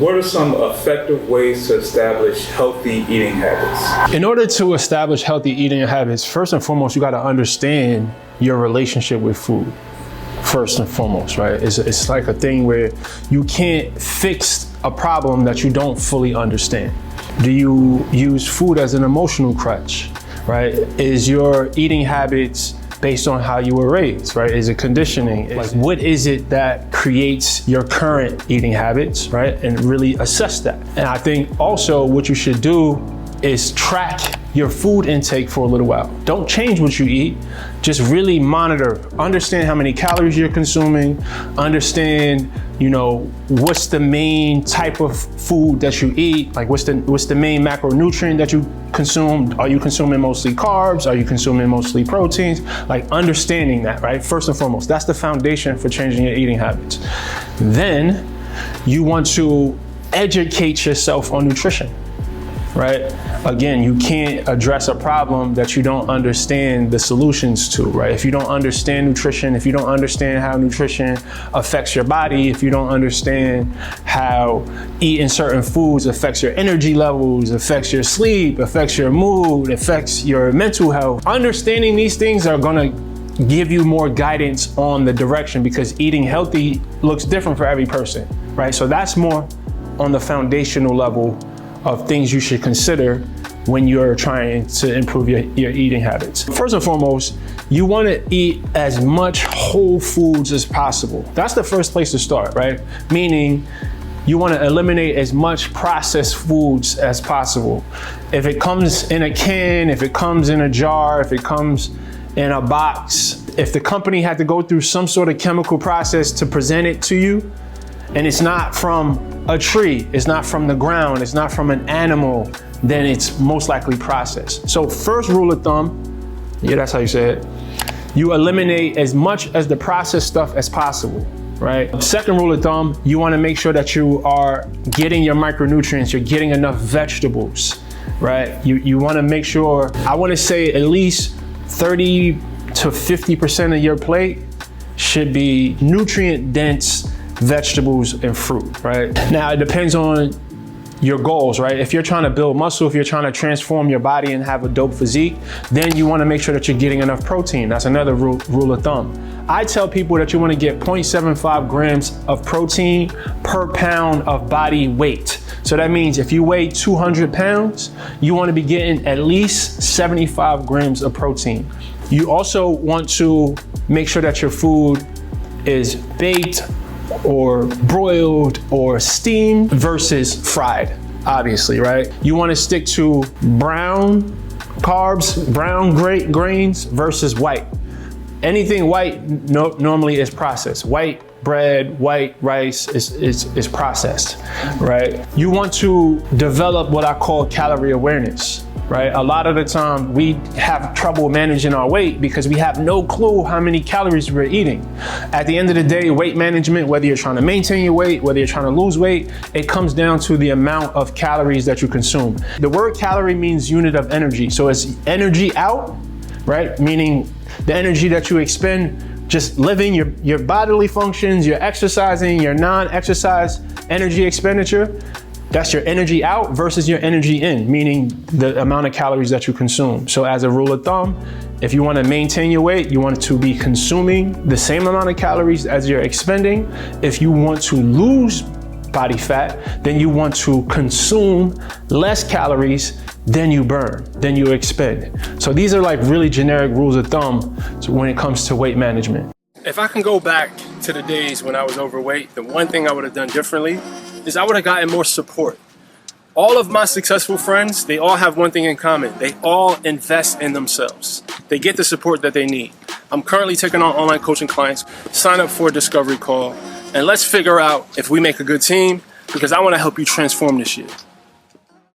What are some effective ways to establish healthy eating habits? In order to establish healthy eating habits, first and foremost, you got to understand your relationship with food. First and foremost, right? It's like a thing where you can't fix a problem that you don't fully understand. Do you use food as an emotional crutch, right? Is your eating habits based on how you were raised, right? Is it conditioning? Like, what is it that creates your current eating habits, right? And really assess that. And I think also what you should do is track your food intake for a little while. Don't change what you eat, just really monitor, understand how many calories you're consuming, understand, what's the main type of food that you eat, like what's the main macronutrient that you consume. Are you consuming mostly carbs? Are you consuming mostly proteins? Like understanding that, right? First and foremost, that's the foundation for changing your eating habits. Then you want to educate yourself on nutrition. Right? Again, you can't address a problem that you don't understand the solutions to, right? If you don't understand nutrition, if you don't understand how nutrition affects your body, if you don't understand how eating certain foods affects your energy levels, affects your sleep, affects your mood, affects your mental health, understanding these things are gonna give you more guidance on the direction, because eating healthy looks different for every person, right? So that's more on the foundational level of things you should consider when you're trying to improve your eating habits. First and foremost, you want to eat as much whole foods as possible. That's the first place to start, right? Meaning you want to eliminate as much processed foods as possible. If it comes in a can, if it comes in a jar, if it comes in a box, if the company had to go through some sort of chemical process to present it to you, and it's not from a tree, it's not from the ground, it's not from an animal, then it's most likely processed. So first rule of thumb, yeah, that's how you say it, you eliminate as much as the processed stuff as possible, right? Second rule of thumb, you wanna make sure that you are getting your micronutrients, you're getting enough vegetables, right? You wanna make sure, I wanna say at least 30 to 50% of your plate should be nutrient dense vegetables and fruit, right? Now, it depends on your goals, right? If you're trying to build muscle, if you're trying to transform your body and have a dope physique, then you wanna make sure that you're getting enough protein. That's another rule of thumb. I tell people that you wanna get 0.75 grams of protein per pound of body weight. So that means if you weigh 200 pounds, you wanna be getting at least 75 grams of protein. You also want to make sure that your food is baked or broiled or steamed versus fried, obviously, right? You wanna stick to brown carbs, brown grains versus white. Anything white normally is processed. White bread, white rice is processed, right? You want to develop what I call calorie awareness, right? A lot of the time we have trouble managing our weight because we have no clue how many calories we're eating. At the end of the day, weight management, whether you're trying to maintain your weight, whether you're trying to lose weight, it comes down to the amount of calories that you consume. The word calorie means unit of energy. So it's energy out, right? Meaning the energy that you expend just living your bodily functions, your exercising, your non-exercise energy expenditure. That's your energy out versus your energy in, meaning the amount of calories that you consume. So as a rule of thumb, if you want to maintain your weight, you want to be consuming the same amount of calories as you're expending. If you want to lose body fat, then you want to consume less calories than you burn, than you expend. So these are like really generic rules of thumb when it comes to weight management. If I can go back to the days when I was overweight, the one thing I would have done differently is I would have gotten more support. All of my successful friends, they all have one thing in common. They all invest in themselves. They get the support that they need. I'm currently taking on online coaching clients. Sign up for a discovery call and let's figure out if we make a good team, because I want to help you transform this year.